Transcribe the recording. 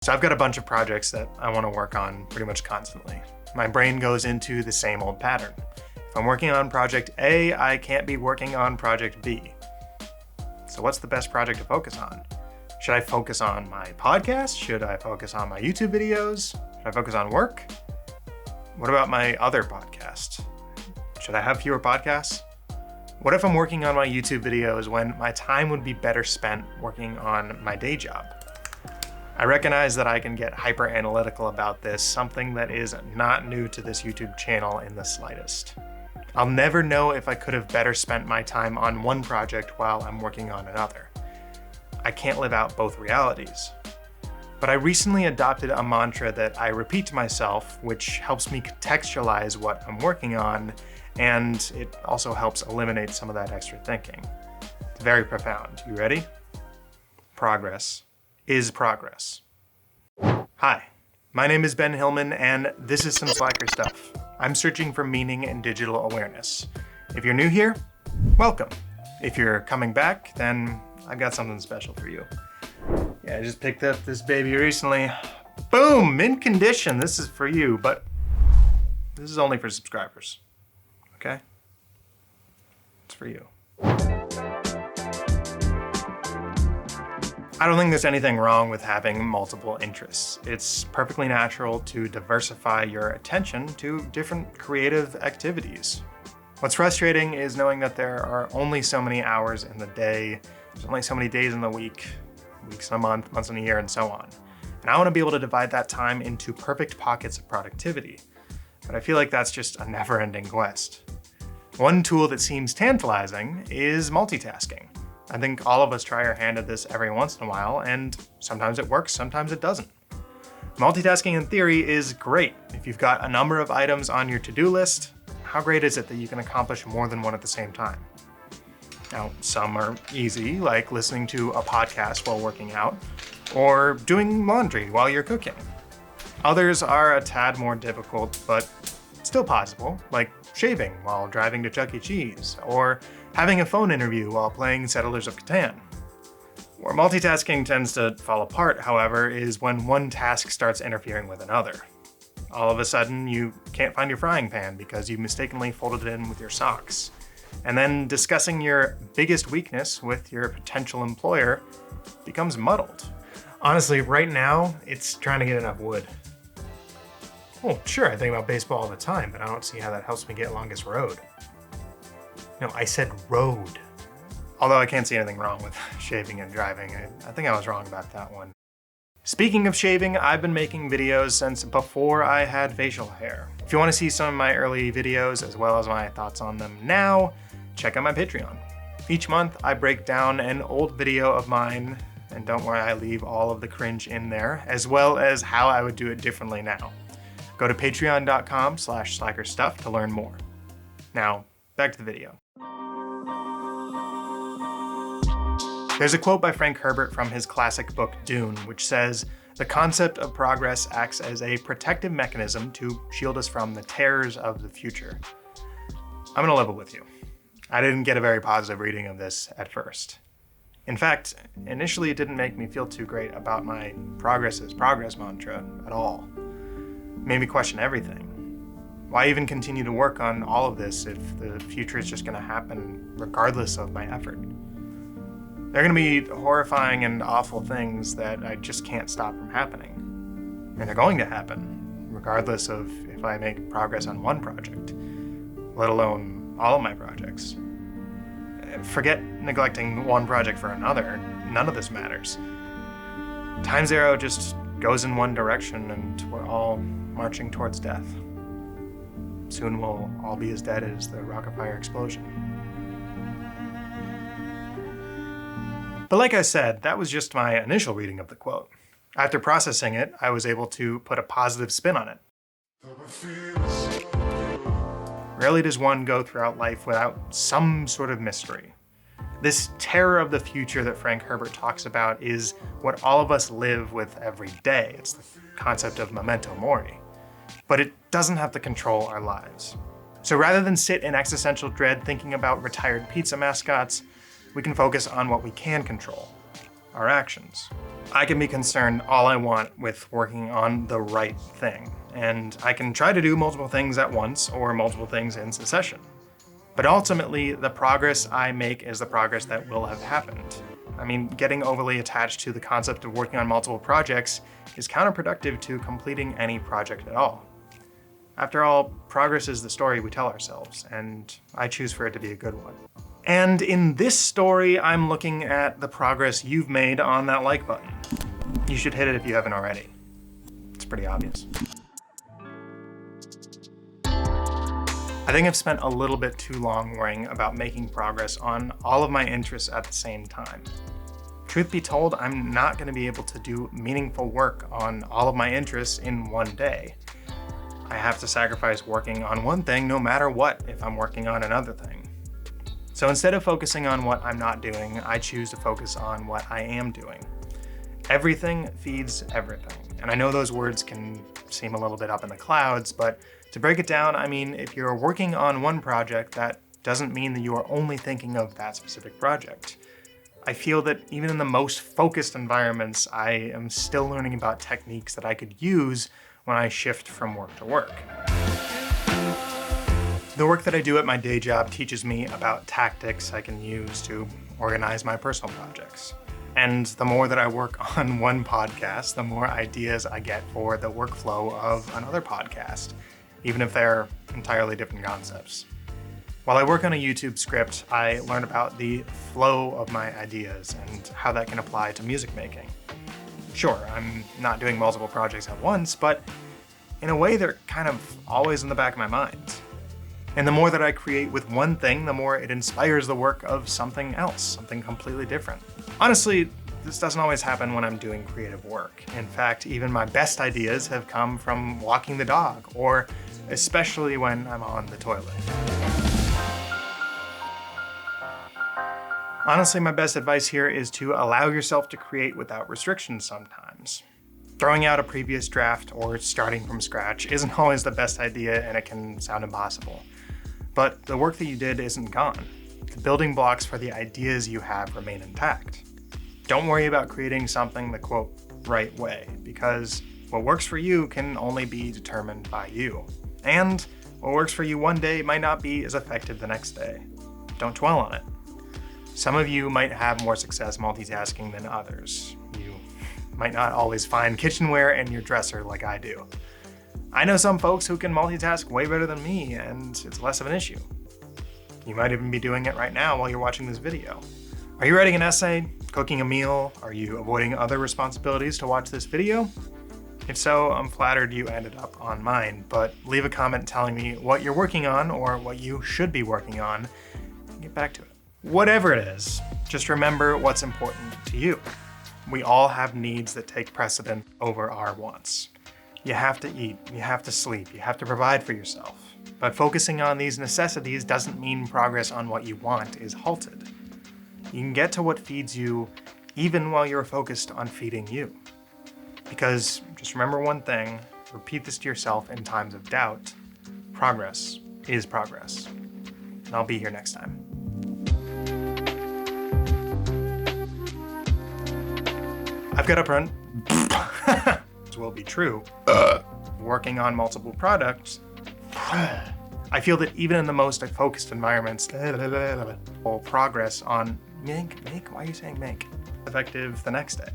So I've got a bunch of projects that I want to work on pretty much constantly. My brain goes into the same old pattern. If I'm working on project A, I can't be working on project B. So what's the best project to focus on? Should I focus on my podcast? Should I focus on my YouTube videos? Should I focus on work? What about my other podcast? Should I have fewer podcasts? What if I'm working on my YouTube videos when my time would be better spent working on my day job? I recognize that I can get hyper analytical about this, something that is not new to this YouTube channel in the slightest. I'll never know if I could have better spent my time on one project while I'm working on another. I can't live out both realities. But I recently adopted a mantra that I repeat to myself, which helps me contextualize what I'm working on, and it also helps eliminate some of that extra thinking. It's very profound. You ready? Progress is progress. Hi, my name is Ben Hillman, and this is some Slacker stuff. I'm searching for meaning in digital awareness. If you're new here, welcome. If you're coming back, then I've got something special for you. Yeah, I just picked up this baby recently. Boom, mint condition. This is for you, but this is only for subscribers, okay? It's for you. I don't think there's anything wrong with having multiple interests. It's perfectly natural to diversify your attention to different creative activities. What's frustrating is knowing that there are only so many hours in the day, there's only so many days in the week, weeks in a month, months in a year, and so on. And I want to be able to divide that time into perfect pockets of productivity. But I feel like that's just a never-ending quest. One tool that seems tantalizing is multitasking. I think all of us try our hand at this every once in a while, and sometimes it works, sometimes it doesn't. Multitasking in theory is great. If you've got a number of items on your to-do list, how great is it that you can accomplish more than one at the same time? Now, some are easy, like listening to a podcast while working out, or doing laundry while you're cooking. Others are a tad more difficult, but still possible, like shaving while driving to Chuck E. Cheese, or having a phone interview while playing Settlers of Catan. Where multitasking tends to fall apart, however, is when one task starts interfering with another. All of a sudden, you can't find your frying pan because you mistakenly folded it in with your socks. And then discussing your biggest weakness with your potential employer becomes muddled. Honestly, right now, it's trying to get enough wood. Oh, sure, I think about baseball all the time, but I don't see how that helps me get longest road. No, I said road. Although I can't see anything wrong with shaving and driving. I think I was wrong about that one. Speaking of shaving, I've been making videos since before I had facial hair. If you want to see some of my early videos as well as my thoughts on them now, check out my Patreon. Each month I break down an old video of mine, and don't worry, I leave all of the cringe in there, as well as how I would do it differently now. Go to patreon.com/slackerstuff to learn more. Now, back to the video. There's a quote by Frank Herbert from his classic book Dune, which says, "The concept of progress acts as a protective mechanism to shield us from the terrors of the future." I'm gonna level with you. I didn't get a very positive reading of this at first. In fact, initially it didn't make me feel too great about my progress is progress mantra at all. It made me question everything. Why even continue to work on all of this if the future is just gonna happen regardless of my effort? There are gonna be horrifying and awful things that I just can't stop from happening. And they're going to happen, regardless of if I make progress on one project, let alone all of my projects. Forget neglecting one project for another, none of this matters. Time zero just goes in one direction and we're all marching towards death. Soon we'll all be as dead as the rocket fire explosion. But like I said, that was just my initial reading of the quote. After processing it, I was able to put a positive spin on it. Rarely does one go throughout life without some sort of mystery. This terror of the future that Frank Herbert talks about is what all of us live with every day. It's the concept of memento mori. But it doesn't have to control our lives. So rather than sit in existential dread thinking about retired pizza mascots, we can focus on what we can control, our actions. I can be concerned all I want with working on the right thing, and I can try to do multiple things at once or multiple things in succession. But ultimately, the progress I make is the progress that will have happened. I mean, getting overly attached to the concept of working on multiple projects is counterproductive to completing any project at all. After all, progress is the story we tell ourselves, and I choose for it to be a good one. And in this story, I'm looking at the progress you've made on that like button. You should hit it if you haven't already. It's pretty obvious. I think I've spent a little bit too long worrying about making progress on all of my interests at the same time. Truth be told, I'm not going to be able to do meaningful work on all of my interests in one day. I have to sacrifice working on one thing no matter what if I'm working on another thing. So instead of focusing on what I'm not doing, I choose to focus on what I am doing. Everything feeds everything. And I know those words can seem a little bit up in the clouds, but to break it down, I mean, if you're working on one project, that doesn't mean that you are only thinking of that specific project. I feel that even in the most focused environments, I am still learning about techniques that I could use when I shift from work to work. The work that I do at my day job teaches me about tactics I can use to organize my personal projects. And the more that I work on one podcast, the more ideas I get for the workflow of another podcast, even if they're entirely different concepts. While I work on a YouTube script, I learn about the flow of my ideas and how that can apply to music making. Sure, I'm not doing multiple projects at once, but in a way they're kind of always in the back of my mind. And the more that I create with one thing, the more it inspires the work of something else, something completely different. Honestly, this doesn't always happen when I'm doing creative work. In fact, even my best ideas have come from walking the dog, or especially when I'm on the toilet. Honestly, my best advice here is to allow yourself to create without restrictions sometimes. Throwing out a previous draft or starting from scratch isn't always the best idea, and it can sound impossible. But the work that you did isn't gone. The building blocks for the ideas you have remain intact. Don't worry about creating something the quote, right way, because what works for you can only be determined by you. And what works for you one day might not be as effective the next day. Don't dwell on it. Some of you might have more success multitasking than others. You might not always find kitchenware in your dresser like I do. I know some folks who can multitask way better than me, and it's less of an issue. You might even be doing it right now while you're watching this video. Are you writing an essay, cooking a meal? Are you avoiding other responsibilities to watch this video? If so, I'm flattered you ended up on mine, but leave a comment telling me what you're working on or what you should be working on, and get back to it. Whatever it is, just remember what's important to you. We all have needs that take precedent over our wants. You have to eat, you have to sleep, you have to provide for yourself. But focusing on these necessities doesn't mean progress on what you want is halted. You can get to what feeds you even while you're focused on feeding you. Because just remember one thing, repeat this to yourself in times of doubt, progress is progress. And I'll be here next time. I've got up run. This will be true. Working on multiple products. I feel that even in the most focused environments, progress on make, why are you saying make? Effective the next day.